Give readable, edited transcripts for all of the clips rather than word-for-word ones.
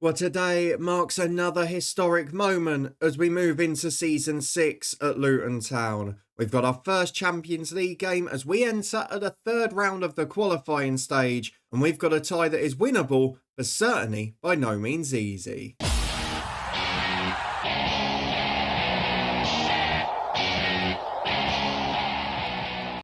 Well, today marks another historic moment as we move into Season 6 at Luton Town. We've got our first Champions League game as we enter at the third round of the qualifying stage, and we've got a tie that is winnable, but certainly by no means easy.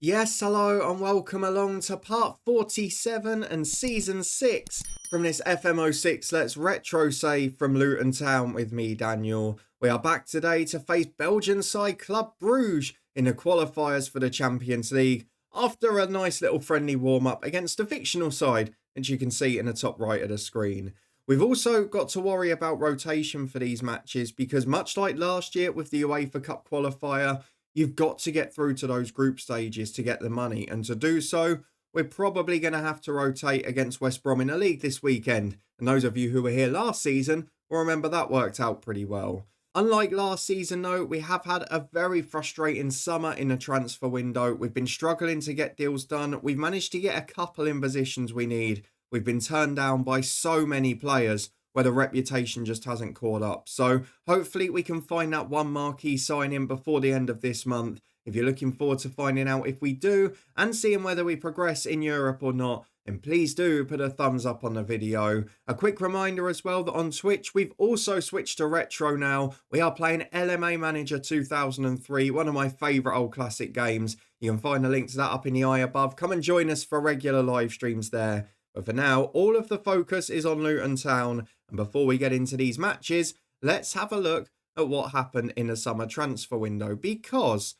Yes, hello and welcome along to part 47 and season 6 from this FM06 Let's Retro Save from Luton Town with me, Daniel. We are back today to face Belgian side Club Brugge in the qualifiers for the Champions League after a nice little friendly warm-up against a fictional side, as you can see in the top right of the screen. We've also got to worry about rotation for these matches because much like last year with the UEFA Cup qualifier, you've got to get through to those group stages to get the money. And to do so, we're probably going to have to rotate against West Brom in the league this weekend. And those of you who were here last season will remember that worked out pretty well. Unlike last season though, we have had a very frustrating summer in the transfer window. We've been struggling to get deals done. We've managed to get a couple in positions we need. We've been turned down by so many players where the reputation just hasn't caught up. So hopefully we can find that one marquee signing before the end of this month. If you're looking forward to finding out if we do and seeing whether we progress in Europe or not, then please do put a thumbs up on the video. A quick reminder as well that on Twitch, we've also switched to retro now. We are playing LMA Manager 2003, one of my favourite old classic games. You can find the link to that up in the eye above. Come and join us for regular live streams there. But for now, all of the focus is on Luton Town. And before we get into these matches, let's have a look at what happened in the summer transfer window, because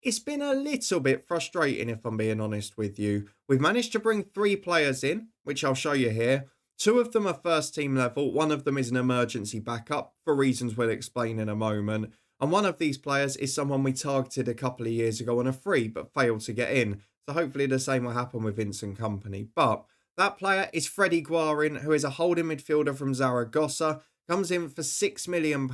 it's been a little bit frustrating, if I'm being honest with you. We've managed to bring 3 players in, which I'll show you here. 2 of them are first team level. One of them is an emergency backup for reasons we'll explain in a moment. And one of these players is someone we targeted a couple of years ago on a free but failed to get in. So hopefully the same will happen with Vincent Kompany. But that player is Freddie Guarin, who is a holding midfielder from Zaragoza. Comes in for £6 million.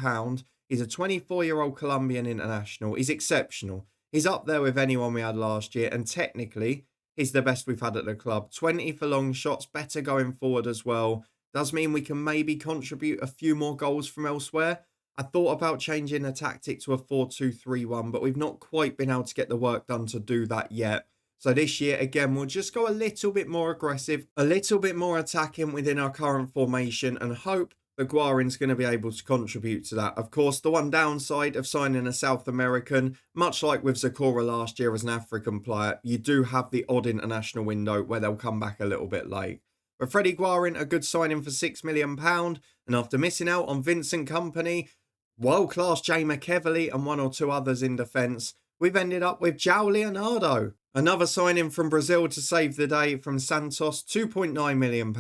He's a 24-year-old Colombian international. He's exceptional. He's up there with anyone we had last year, and technically, he's the best we've had at the club. 20 for long shots, better going forward as well. Does mean we can maybe contribute a few more goals from elsewhere. I thought about changing the tactic to a 4-2-3-1, but we've not quite been able to get the work done to do that yet. So this year, again, we'll just go a little bit more aggressive, a little bit more attacking within our current formation, and hope that Guarin's going to be able to contribute to that. Of course, the one downside of signing a South American, much like with Zakora last year as an African player, you do have the odd international window where they'll come back a little bit late. But Freddie Guarin, a good signing for £6 million, and after missing out on Vincent Kompany, world-class Jay McEverly and 1 or 2 others in defence, we've ended up with João Leonardo. Another signing from Brazil to save the day from Santos, £2.9 million.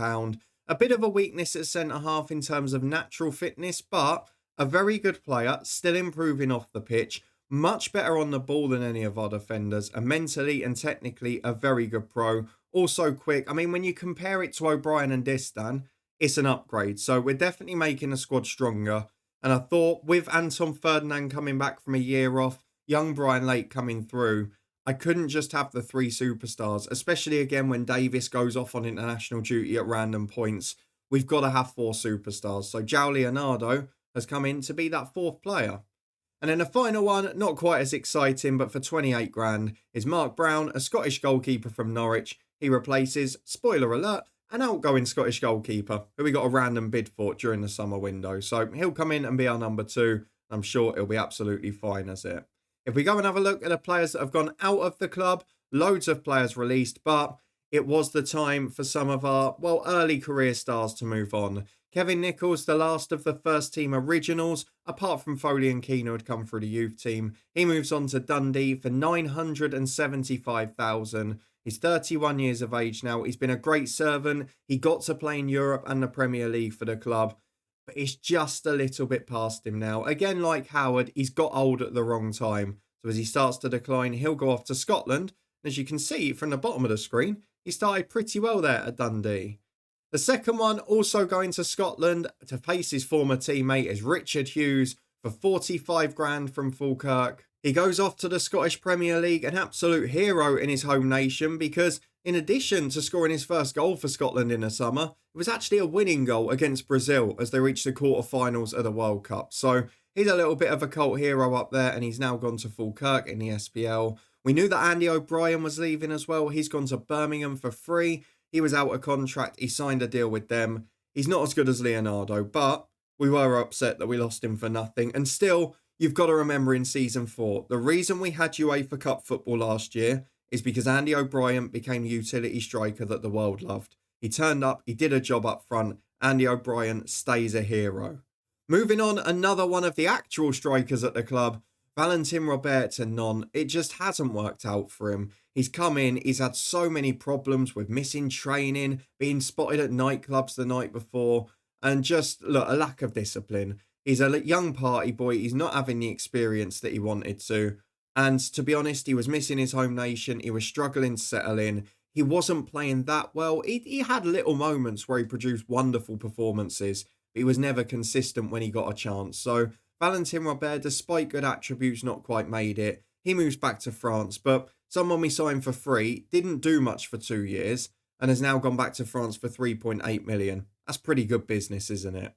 A bit of a weakness at centre-half in terms of natural fitness, but a very good player, still improving off the pitch, much better on the ball than any of our defenders, and mentally and technically a very good pro. Also quick. I mean, when you compare it to O'Brien and Distan, it's an upgrade. So we're definitely making the squad stronger. And I thought with Anton Ferdinand coming back from a year off, young Brian Lake coming through, I couldn't just have the 3 superstars, especially again when Davis goes off on international duty at random points. We've got to have 4 superstars. So João Leonardo has come in to be that 4th player. And then the final one, not quite as exciting, but for 28 grand, is Mark Brown, a Scottish goalkeeper from Norwich. He replaces, spoiler alert, an outgoing Scottish goalkeeper who we got a random bid for during the summer window. So he'll come in and be our number 2. I'm sure he'll be absolutely fine as it. If we go and have a look at the players that have gone out of the club, loads of players released, but it was the time for some of our, well, early career stars to move on. Kevin Nichols, the last of the first team originals, apart from Foley and Keane who had come through the youth team. He moves on to Dundee for $975,000. He's 31 years of age now. He's been a great servant. He got to play in Europe and the Premier League for the club. But it's just a little bit past him now. Again, like Howard, he's got old at the wrong time. So as he starts to decline, he'll go off to Scotland. And as you can see from the bottom of the screen, he started pretty well there at Dundee. The second one, also going to Scotland to face his former teammate, is Richard Hughes for 45 grand from Falkirk. He goes off to the Scottish Premier League, an absolute hero in his home nation, because in addition to scoring his first goal for Scotland in the summer, it was actually a winning goal against Brazil as they reached the quarterfinals of the World Cup. So he's a little bit of a cult hero up there, and he's now gone to Falkirk in the SPL. We knew that Andy O'Brien was leaving as well. He's gone to Birmingham for free. He was out of contract. He signed a deal with them. He's not as good as Leonardo, but we were upset that we lost him for nothing. And still, you've got to remember in season 4, the reason we had UEFA Cup football last year is because Andy O'Brien became the utility striker that the world loved. He turned up, he did a job up front. Andy O'Brien stays a hero. Moving on, another one of the actual strikers at the club, Valentin Robertson. It just hasn't worked out for him. He's come in, he's had so many problems with missing training, being spotted at nightclubs the night before, and just, look, a lack of discipline. He's a young party boy, he's not having the experience that he wanted to. And to be honest, he was missing his home nation, he was struggling to settle in. He wasn't playing that well. He had little moments where he produced wonderful performances, but he was never consistent when he got a chance. So Valentin Robert, despite good attributes, not quite made it. He moves back to France, but someone we signed for free didn't do much for 2 years and has now gone back to France for 3.8 million. That's pretty good business, isn't it?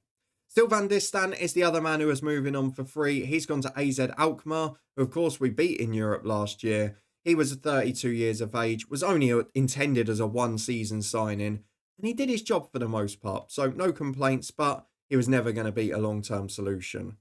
Still Van Distan is the other man who is moving on for free. He's gone to AZ Alkmaar, who of course we beat in Europe last year. He was 32 years of age, was only intended as a one-season signing, and he did his job for the most part, so no complaints, but he was never going to be a long-term solution.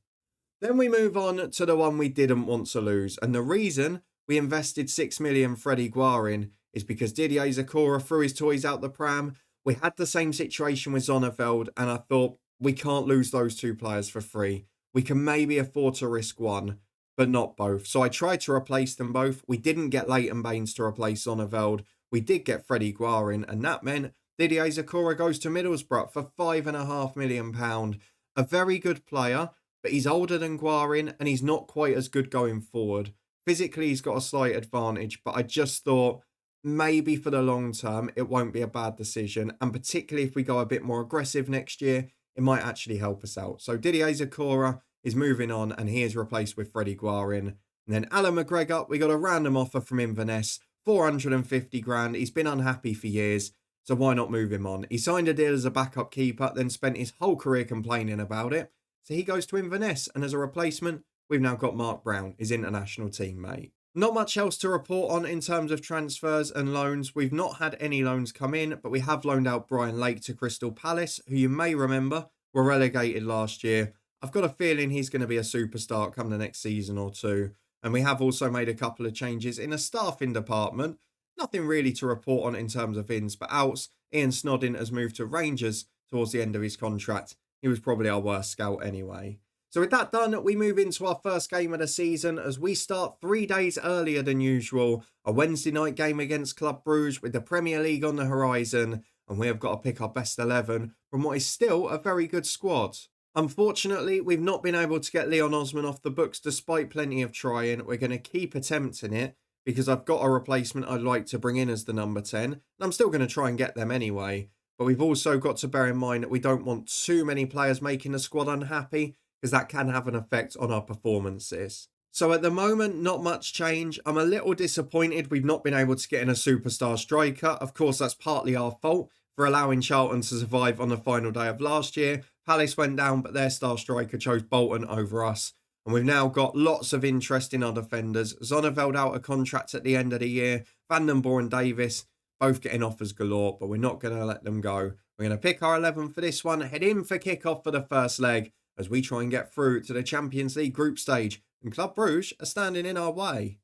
Then we move on to the one we didn't want to lose, and the reason we invested 6 million Freddie Guar in is because Didier Zakora threw his toys out the pram. We had the same situation with Zonneveld, and I thought, we can't lose those 2 players for free. We can maybe afford to risk one, but not both. So I tried to replace them both. We didn't get Leighton Baines to replace Zonneveld. We did get Freddie Guar in, and that meant Didier Zakora goes to Middlesbrough for £5.5 million. A very good player, but he's older than Guarin and he's not quite as good going forward. Physically, he's got a slight advantage, but I just thought maybe for the long term, it won't be a bad decision. And particularly if we go a bit more aggressive next year, it might actually help us out. So Didier Zakora is moving on and he is replaced with Freddie Guarin. And then Alan McGregor, we got a random offer from Inverness, 450 grand. He's been unhappy for years, so why not move him on? He signed a deal as a backup keeper, then spent his whole career complaining about it. So he goes to Inverness, and as a replacement, we've now got Mark Brown, his international teammate. Not much else to report on in terms of transfers and loans. We've not had any loans come in, but we have loaned out Brian Lake to Crystal Palace, who you may remember were relegated last year. I've got a feeling he's going to be a superstar come the next season or two. And we have also made a couple of changes in the staffing department. Nothing really to report on in terms of ins, but outs. Ian Snoddin has moved to Rangers towards the end of his contract. He was probably our worst scout anyway. So with that done, we move into our first game of the season as we start 3 days earlier than usual. A Wednesday night game against Club Brugge with the Premier League on the horizon. And we have got to pick our best 11 from what is still a very good squad. Unfortunately, we've not been able to get Leon Osman off the books despite plenty of trying. We're going to keep attempting it because I've got a replacement I'd like to bring in as the number 10. And I'm still going to try and get them anyway. But we've also got to bear in mind that we don't want too many players making the squad unhappy because that can have an effect on our performances. So at the moment, not much change. I'm a little disappointed we've not been able to get in a superstar striker. Of course, that's partly our fault for allowing Charlton to survive on the final day of last year. Palace went down, but their star striker chose Bolton over us. And we've now got lots of interest in our defenders. Zonneveld out of contract at the end of the year. Van den Boer and Davis both getting offers galore, but we're not going to let them go. We're going to pick our 11 for this one, head in for kickoff for the first leg as we try and get through to the Champions League group stage. And Club Brugge are standing in our way.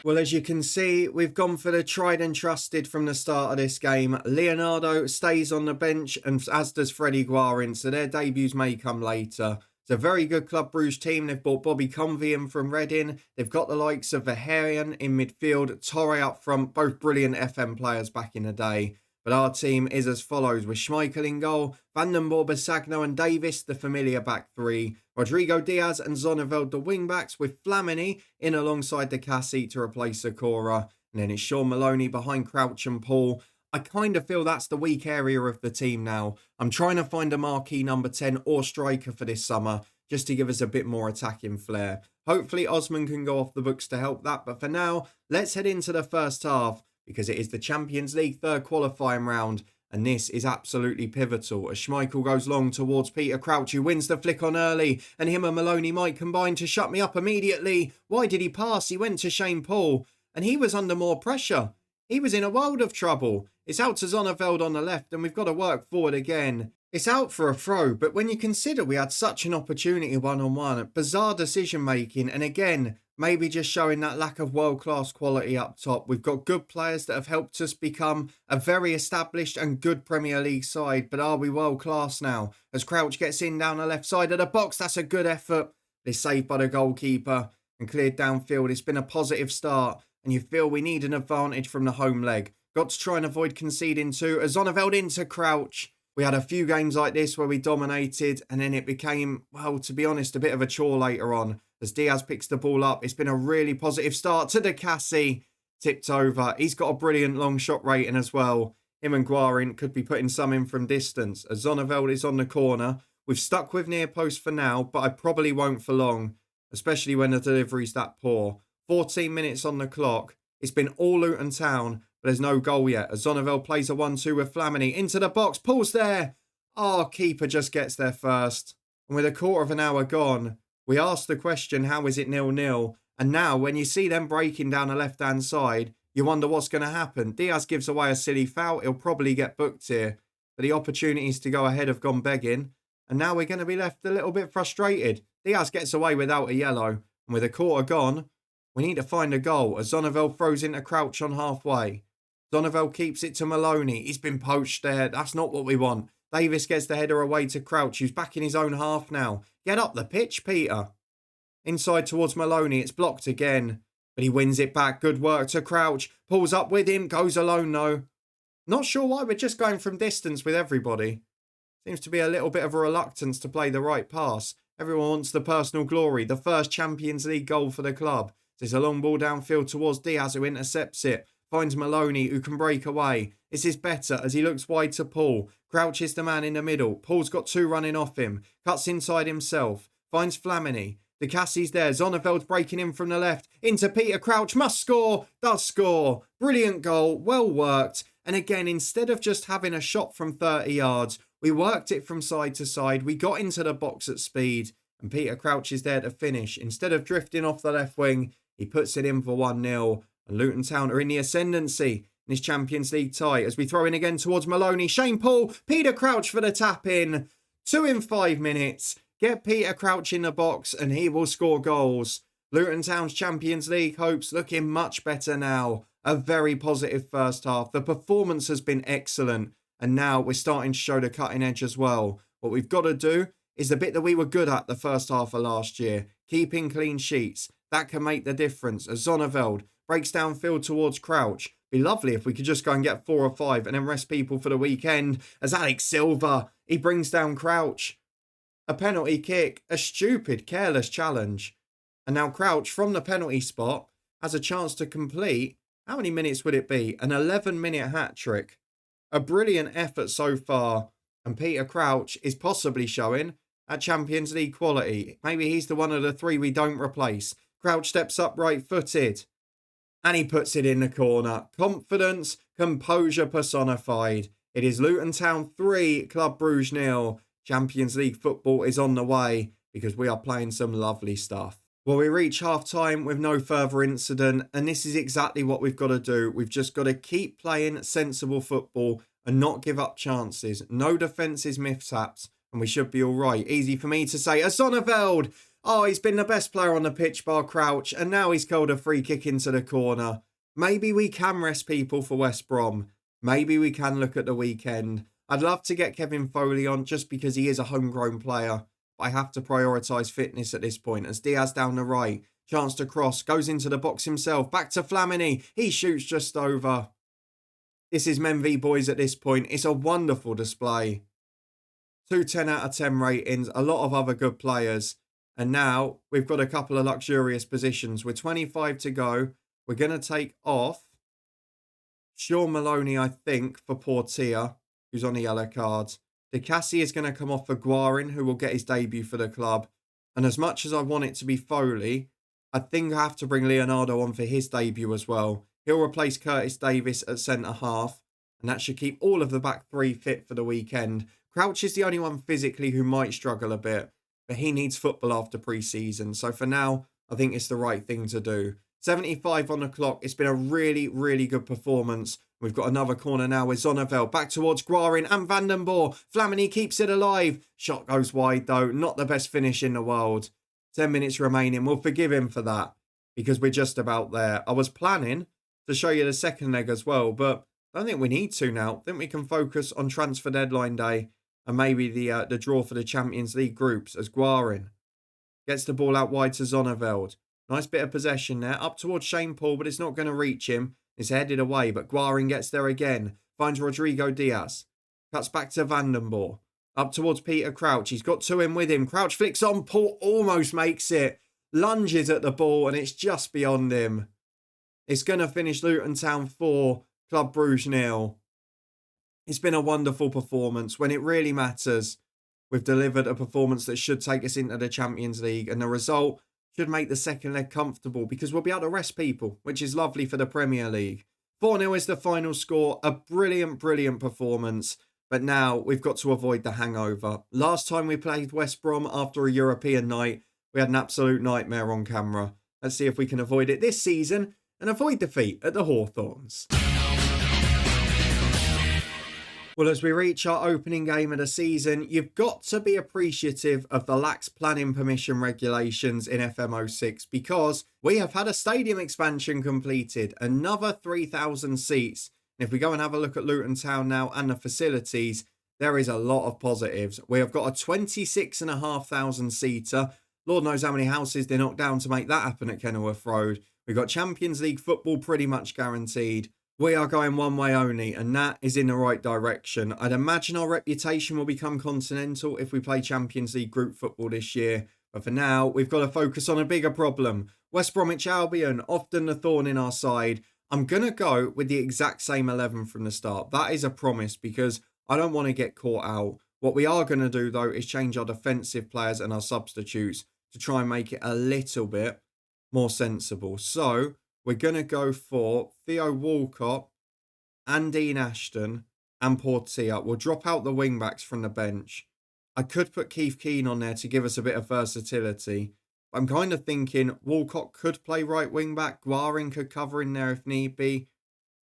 Well, as you can see, we've gone for the tried and trusted from the start of this game. Leonardo stays on the bench, and as does Freddie Guarin, so their debuts may come later. It's a very good Club Brugge team. They've bought Bobby Convey in from Reading. They've got the likes of Verheyen in midfield, Torre up front, both brilliant FM players back in the day. But our team is as follows, with Schmeichel in goal, Van den Boer, Basagno and Davis, the familiar back three, Rodrigo Diaz and Zonneveld, the wing-backs, with Flamini in alongside the Cassie to replace Sakura. And then it's Sean Maloney behind Crouch and Paul. I kind of feel that's the weak area of the team now. I'm trying to find a marquee number 10 or striker for this summer, just to give us a bit more attacking flair. Hopefully Osman can go off the books to help that. But for now, let's head into the first half because it is the Champions League third qualifying round. And this is absolutely pivotal as Schmeichel goes long towards Peter Crouch, who wins the flick on early. And him and Maloney might combine to shut me up immediately. Why did he pass? He went to Shane Paul. And he was under more pressure. He was in a world of trouble. It's out to Zonneveld on the left and we've got to work forward again. It's out for a throw, but when you consider we had such an opportunity one-on-one, bizarre decision-making, and again, maybe just showing that lack of world-class quality up top. We've got good players that have helped us become a very established and good Premier League side, but are we world-class now? As Crouch gets in down the left side of the box, that's a good effort. It's saved by the goalkeeper and cleared downfield. It's been a positive start, and you feel we need an advantage from the home leg. Got to try and avoid conceding too. As Zonneveld into Crouch. We had a few games like this where we dominated and then it became, well, to be honest, a bit of a chore later on. As Diaz picks the ball up, it's been a really positive start to De Cassie. Tipped over. He's got a brilliant long shot rating as well. Him and Guarin could be putting some in from distance. As Zonneveld is on the corner. We've stuck with near post for now, but I probably won't for long, especially when the delivery's that poor. 14 minutes on the clock. It's been all Luton Town. But there's no goal yet as Zonneveld plays a 1-2 with Flamini. Into the box. Paul's there. Oh, keeper just gets there first. And with a quarter of an hour gone, we asked the question, how is it 0-0? And now when you see them breaking down the left-hand side, you wonder what's going to happen. Diaz gives away a silly foul. He'll probably get booked here. But the opportunities to go ahead have gone begging. And now we're going to be left a little bit frustrated. Diaz gets away without a yellow. And with a quarter gone, we need to find a goal as Zonneveld throws into Crouch on halfway. Zonneveld keeps it to Maloney. He's been poached there. That's not what we want. Davis gets the header away to Crouch, who's back in his own half now. Get up the pitch, Peter. Inside towards Maloney. It's blocked again. But he wins it back. Good work to Crouch. Pulls up with him. Goes alone, though. Not sure why we're just going from distance with everybody. Seems to be a little bit of a reluctance to play the right pass. Everyone wants the personal glory. The first Champions League goal for the club. There's a long ball downfield towards Diaz, who intercepts it. Finds Maloney, who can break away. This is better as he looks wide to Paul. Crouch is the man in the middle. Paul's got two running off him. Cuts inside himself. Finds Flamini. De Cassie's there. Zonneveld's breaking in from the left. Into Peter Crouch. Must score. Does score. Brilliant goal. Well worked. And again, instead of just having a shot from 30 yards, we worked it from side to side. We got into the box at speed. And Peter Crouch is there to finish. Instead of drifting off the left wing, he puts it in for 1-0. And Luton Town are in the ascendancy in this Champions League tie as we throw in again towards Maloney. Shane Paul, Peter Crouch for the tap in. 2 in 5 minutes. Get Peter Crouch in the box and he will score goals. Luton Town's Champions League hopes looking much better now. A very positive first half. The performance has been excellent. And now we're starting to show the cutting edge as well. What we've got to do is the bit that we were good at the first half of last year. Keeping clean sheets. That can make the difference as Zonneveld breaks downfield towards Crouch. Be lovely if we could just go and get 4 or 5 and then rest people for the weekend. As Alex Silva, he brings down Crouch. A penalty kick, a stupid, careless challenge. And now Crouch from the penalty spot has a chance to complete, how many minutes would it be? An 11-minute hat-trick. A brilliant effort so far. And Peter Crouch is possibly showing at Champions League quality. Maybe he's the one of the 3 we don't replace. Crouch steps up right-footed. And he puts it in the corner. Confidence, composure personified. It is Luton Town 3, Club Brugge 0. Champions League football is on the way because we are playing some lovely stuff. Well, we reach half-time with no further incident. And this is exactly what we've got to do. We've just got to keep playing sensible football and not give up chances. No defensive mishaps. And we should be all right. Easy for me to say. Zonneveld! Oh, he's been the best player on the pitch bar Crouch, and now he's called a free kick into the corner. Maybe we can rest people for West Brom. Maybe we can look at the weekend. I'd love to get Kevin Foley on just because he is a homegrown player. But I have to prioritise fitness at this point as Diaz down the right. Chance to cross, goes into the box himself. Back to Flamini. He shoots just over. This is men v boys at this point. It's a wonderful display. 2 10 out of 10 ratings. A lot of other good players. And now we've got a couple of luxurious positions. With 25 to go, we're going to take off Sean Maloney, I think, for Portia, who's on the yellow card. De Cassie is going to come off for Guarin, who will get his debut for the club. And as much as I want it to be Foley, I think I have to bring Leonardo on for his debut as well. He'll replace Curtis Davis at centre-half, and that should keep all of the back three fit for the weekend. Crouch is the only one physically who might struggle a bit, but he needs football after pre-season. So for now, I think it's the right thing to do. 75 on the clock. It's been a really, really good performance. We've got another corner now with Zonneveld. Back towards Guarin and Vandenborg. Flamini keeps it alive. Shot goes wide though. Not the best finish in the world. 10 minutes remaining. We'll forgive him for that because we're just about there. I was planning to show you the second leg as well, but I don't think we need to now. I think we can focus on transfer deadline day and maybe the draw for the Champions League groups as Guarin gets the ball out wide to Zonneveld. Nice bit of possession there. Up towards Shane Paul, but it's not going to reach him. It's headed away, but Guarin gets there again. Finds Rodrigo Diaz. Cuts back to Vandenborg. Up towards Peter Crouch. He's got two in with him. Crouch flicks on. Paul almost makes it. Lunges at the ball, and it's just beyond him. It's going to finish Luton Town 4, Club Brugge 0. It's been a wonderful performance. When it really matters, we've delivered a performance that should take us into the Champions League, and the result should make the second leg comfortable because we'll be able to rest people, which is lovely for the Premier League. 4-0 is the final score. A brilliant, brilliant performance. But now we've got to avoid the hangover. Last time we played West Brom after a European night, we had an absolute nightmare on camera. Let's see if we can avoid it this season and avoid defeat at the Hawthorns. Well, as we reach our opening game of the season, you've got to be appreciative of the lax planning permission regulations in FM06 because we have had a stadium expansion completed, another 3,000 seats. And if we go and have a look at Luton Town now and the facilities, there is a lot of positives. We have got a 26,500 seater. Lord knows how many houses they knocked down to make that happen at Kenilworth Road. We've got Champions League football pretty much guaranteed. We are going one way only, and that is in the right direction. I'd imagine our reputation will become continental if we play Champions League group football this year. But for now, we've got to focus on a bigger problem. West Bromwich Albion, often the thorn in our side. I'm going to go with the exact same 11 from the start. That is a promise because I don't want to get caught out. What we are going to do, though, is change our defensive players and our substitutes to try and make it a little bit more sensible. So we're going to go for Theo Walcott and Dean Ashton and Portia. We'll drop out the wing-backs from the bench. I could put Keith Keane on there to give us a bit of versatility. I'm kind of thinking Walcott could play right wing-back. Guarin could cover in there if need be.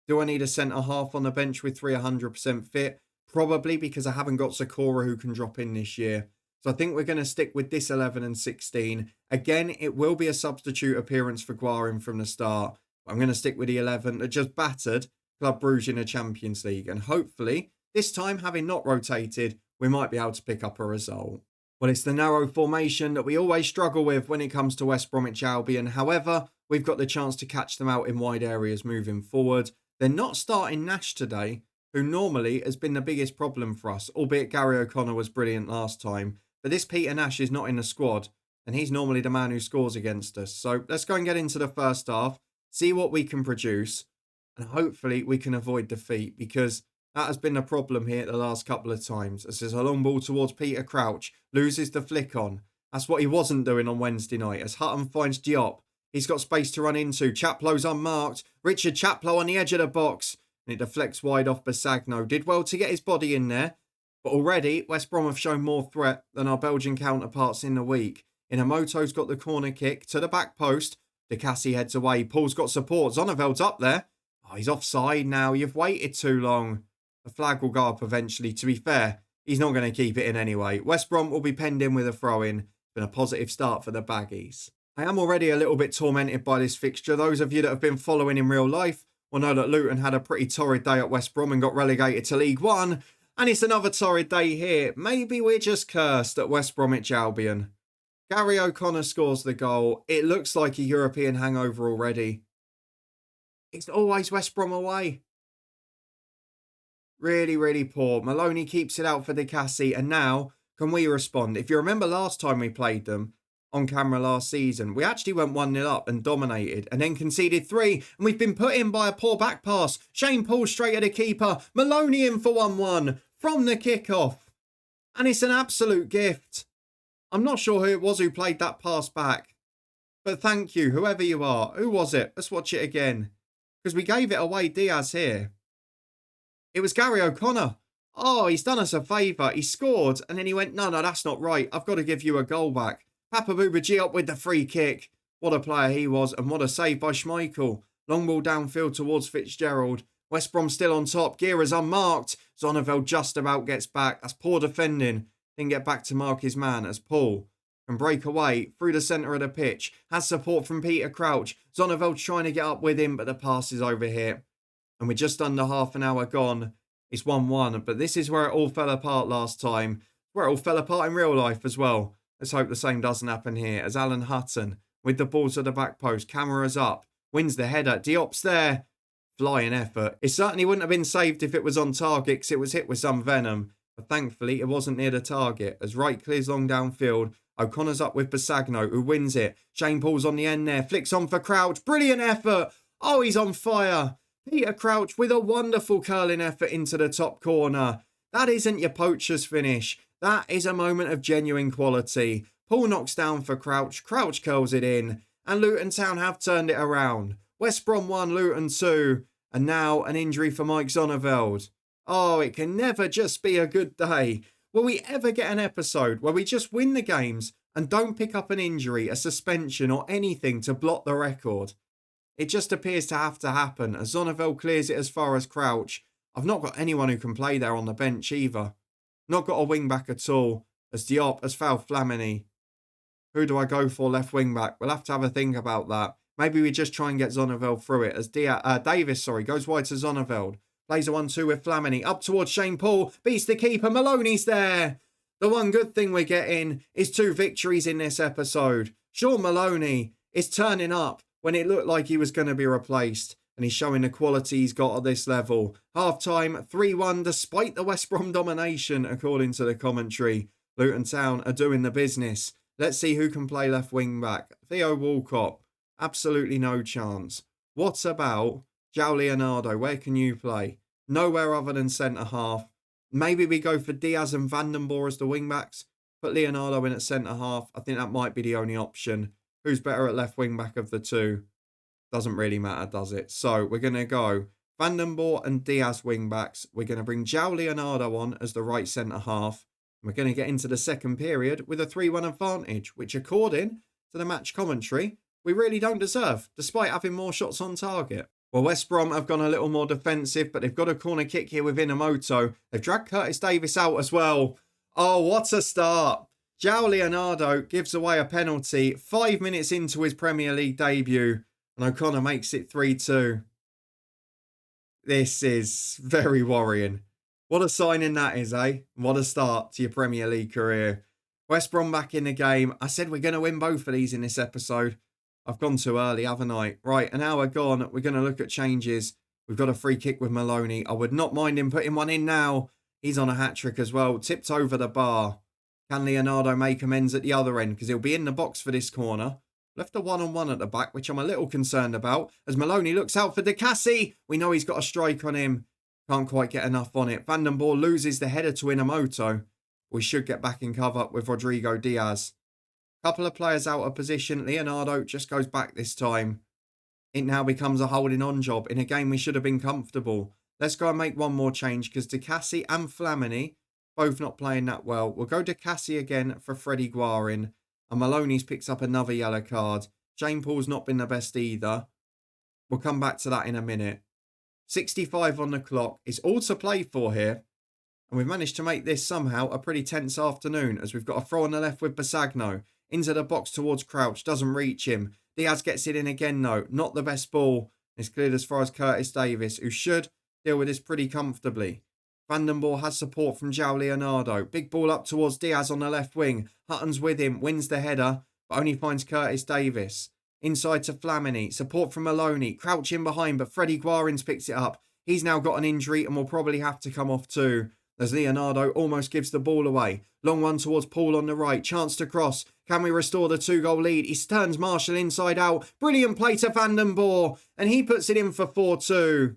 Do I need a centre-half on the bench with 300% fit? Probably, because I haven't got Sakura who can drop in this year. So I think we're going to stick with this 11 and 16. Again, it will be a substitute appearance for Guarin from the start. But I'm going to stick with the 11 that just battered Club Brugge in the Champions League. And hopefully, this time, having not rotated, we might be able to pick up a result. Well, it's the narrow formation that we always struggle with when it comes to West Bromwich Albion. However, we've got the chance to catch them out in wide areas moving forward. They're not starting Nash today, who normally has been the biggest problem for us, albeit Gary O'Connor was brilliant last time. But this Peter Nash is not in the squad, and he's normally the man who scores against us. So let's go and get into the first half, see what we can produce, and hopefully we can avoid defeat, because that has been the problem here the last couple of times. This is a long ball towards Peter Crouch, loses the flick on. That's what he wasn't doing on Wednesday night, as Hutton finds Diop. He's got space to run into. Chaplow's unmarked. Richard Chaplow on the edge of the box. And it deflects wide off Basagno. Did well to get his body in there. But already, West Brom have shown more threat than our Belgian counterparts in the week. Inamoto's got the corner kick to the back post. De Cassie heads away. Paul's got support. Zonneveld's up there. Oh, he's offside now. You've waited too long. The flag will go up eventually. To be fair, he's not going to keep it in anyway. West Brom will be penned in with a throw-in. Been a positive start for the Baggies. I am already a little bit tormented by this fixture. Those of you that have been following in real life will know that Luton had a pretty torrid day at West Brom and got relegated to League One. And it's another torrid day here. Maybe we're just cursed at West Bromwich Albion. Gary O'Connor scores the goal. It looks like a European hangover already. It's always West Brom away. Really, really poor. Maloney keeps it out for De Cassie. And now, can we respond? If you remember last time we played them on camera last season, we actually went 1-0 up and dominated and then conceded 3. And we've been put in by a poor back pass. Shane Paul straight at the keeper. Maloney in for 1-1 from the kickoff. And it's an absolute gift. I'm not sure who it was who played that pass back. But thank you, whoever you are. Who was it? Let's watch it again. Because we gave it away, Diaz here. It was Gary O'Connor. Oh, he's done us a favour. He scored, and then he went, no, that's not right. I've got to give you a goal back. Papa Boubaji up with the free kick. What a player he was, and what a save by Schmeichel. Long ball downfield towards Fitzgerald. West Brom still on top. Guerra's unmarked. Zonneveld just about gets back. That's poor defending. Didn't get back to mark his man as Paul can break away through the centre of the pitch. Has support from Peter Crouch. Zonneveld's trying to get up with him, but the pass is over here. And we're just under half an hour gone. It's 1-1, but this is where it all fell apart last time. Where it all fell apart in real life as well. Let's hope the same doesn't happen here. As Alan Hutton, with the ball to the back post, cameras up, wins the header. Diop's there. Flying effort. It certainly wouldn't have been saved if it was on target, because it was hit with some venom. But thankfully, it wasn't near the target. As Wright clears long downfield, O'Connor's up with Basagno, who wins it. Shane Paul's on the end there. Flicks on for Crouch. Brilliant effort. Oh, he's on fire. Peter Crouch with a wonderful curling effort into the top corner. That isn't your poacher's finish. That is a moment of genuine quality. Paul knocks down for Crouch. Crouch curls it in. And Luton Town have turned it around. West Brom 1, Luton 2. And now an injury for Mike Zonneveld. Oh, it can never just be a good day. Will we ever get an episode where we just win the games and don't pick up an injury, a suspension or anything to blot the record? It just appears to have to happen as Zonneveld clears it as far as Crouch. I've not got anyone who can play there on the bench either. Not got a wing back at all, as Diop has fouled Flamini. Who do I go for left wing back? We'll have to have a think about that. Maybe we just try and get Zonneveld through it as Davis goes wide to Zonneveld. Plays a 1-2 with Flamini. Up towards Shane Paul. Beats the keeper. Maloney's there. The one good thing we're getting is 2 victories in this episode. Sean Maloney is turning up when it looked like he was going to be replaced. And he's showing the quality he's got at this level. Half-time, 3-1 despite the West Brom domination, according to the commentary. Luton Town are doing the business. Let's see who can play left wing back. Theo Walcott. Absolutely no chance. What about João Leonardo? Where can you play? Nowhere other than centre-half. Maybe we go for Diaz and Vandenborre as the wing-backs. Put Leonardo in at centre-half. I think that might be the only option. Who's better at left wing-back of the two? Doesn't really matter, does it? So we're going to go Vandenborre and Diaz wing-backs. We're going to bring João Leonardo on as the right centre-half. We're going to get into the second period with a 3-1 advantage, which according to the match commentary, we really don't deserve, despite having more shots on target. Well, West Brom have gone a little more defensive, but they've got a corner kick here with Inamoto. They've dragged Curtis Davis out as well. Oh, what a start. João Leonardo gives away a penalty 5 minutes into his Premier League debut, and O'Connor makes it 3-2. This is very worrying. What a signing that is, eh? What a start to your Premier League career. West Brom back in the game. I said we're going to win both of these in this episode. I've gone too early, haven't I? Right, an hour gone. We're going to look at changes. We've got a free kick with Maloney. I would not mind him putting one in now. He's on a hat-trick as well. Tipped over the bar. Can Leonardo make amends at the other end? Because he'll be in the box for this corner. Left a one-on-one at the back, which I'm a little concerned about. As Maloney looks out for De Cassi. We know he's got a strike on him. Can't quite get enough on it. Vandenborre loses the header to Inamoto. We should get back in cover with Rodrigo Diaz. Couple of players out of position. Leonardo just goes back this time. It now becomes a holding on job in a game we should have been comfortable. Let's go and make one more change because De Cassi and Flamini both not playing that well. We'll go De Cassi again for Freddie Guarin. And Maloney's picks up another yellow card. Shane Paul's not been the best either. We'll come back to that in a minute. 65 on the clock. It's all to play for here. And we've managed to make this somehow a pretty tense afternoon as we've got a throw on the left with Basagno. Into the box towards Crouch. Doesn't reach him. Diaz gets it in again though. Not the best ball. It's cleared as far as Curtis Davis, who should deal with this pretty comfortably. Vandenborre has support from João Leonardo. Big ball up towards Diaz on the left wing. Hutton's with him. Wins the header. But only finds Curtis Davis. Inside to Flamini. Support from Maloney. Crouch in behind, but Freddie Guarins picks it up. He's now got an injury and will probably have to come off too. As Leonardo almost gives the ball away. Long one towards Paul on the right. Chance to cross. Can we restore the 2-goal lead? He turns Marshall inside out. Brilliant play to Vandenborre. And he puts it in for 4-2.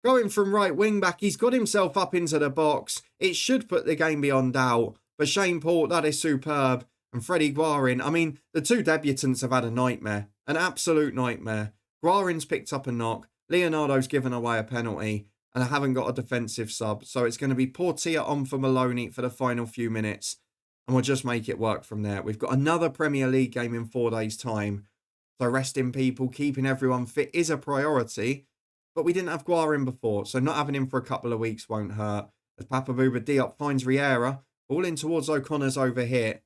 Going from right wing back, he's got himself up into the box. It should put the game beyond doubt. But Shane Paul, that is superb. And Freddie Guarin, I mean, the two debutants have had a nightmare, an absolute nightmare. Guarin's picked up a knock, Leonardo's given away a penalty, and I haven't got a defensive sub. So it's going to be Portia on for Maloney for the final few minutes, and we'll just make it work from there. We've got another Premier League game in 4 days' time. So resting people, keeping everyone fit is a priority. But we didn't have Guarin before, so not having him for a couple of weeks won't hurt. As Papa Bouba Diop finds Riera, ball in towards O'Connor's over here.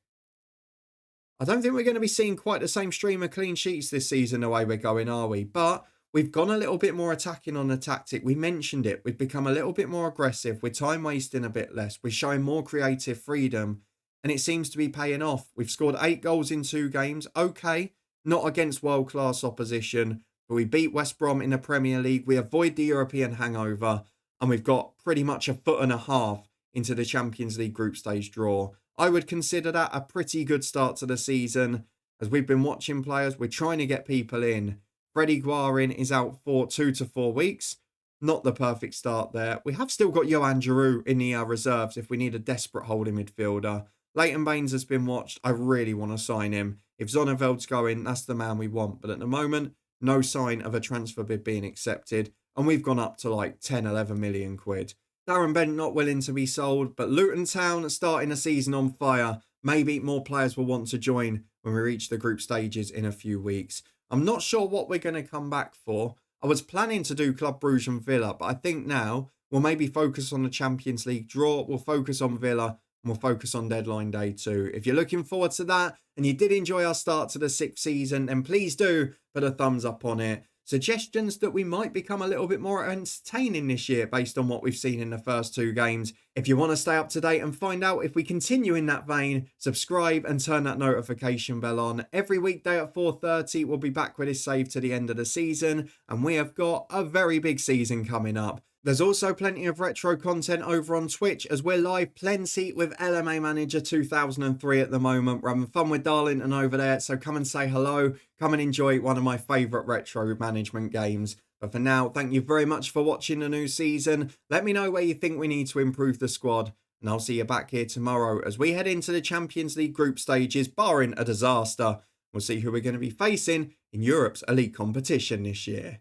I don't think we're going to be seeing quite the same stream of clean sheets this season the way we're going, are we? But we've gone a little bit more attacking on the tactic. We mentioned it. We've become a little bit more aggressive. We're time wasting a bit less. We're showing more creative freedom. And it seems to be paying off. We've scored 8 goals in 2 games. Okay, not against world-class opposition. But we beat West Brom in the Premier League. We avoid the European hangover. And we've got pretty much a foot and a half into the Champions League group stage draw. I would consider that a pretty good start to the season. As we've been watching players, we're trying to get people in. Freddie Guarin is out for 2 to 4 weeks. Not the perfect start there. We have still got Johan Giroud in the reserves if we need a desperate holding midfielder. Leighton Baines has been watched. I really want to sign him. If Zonneveld's going, that's the man we want. But at the moment, no sign of a transfer bid being accepted. And we've gone up to like 10, 11 million quid. Darren Bent not willing to be sold. But Luton Town starting the season on fire. Maybe more players will want to join when we reach the group stages in a few weeks. I'm not sure what we're going to come back for. I was planning to do Club Brugge and Villa. But I think now we'll maybe focus on the Champions League draw. We'll focus on Villa. And we'll focus on deadline day too. If you're looking forward to that and you did enjoy our start to the 6th season, then please do put a thumbs up on it. Suggestions that we might become a little bit more entertaining this year based on what we've seen in the first 2 games. If you want to stay up to date and find out if we continue in that vein, subscribe and turn that notification bell on. Every weekday at 4:30, we'll be back with this save to the end of the season. And we have got a very big season coming up. There's also plenty of retro content over on Twitch as we're live plenty with LMA Manager 2003 at the moment. We're having fun with Darlington over there, so come and say hello. Come and enjoy one of my favourite retro management games. But for now, thank you very much for watching the new season. Let me know where you think we need to improve the squad. And I'll see you back here tomorrow as we head into the Champions League group stages, barring a disaster. We'll see who we're going to be facing in Europe's elite competition this year.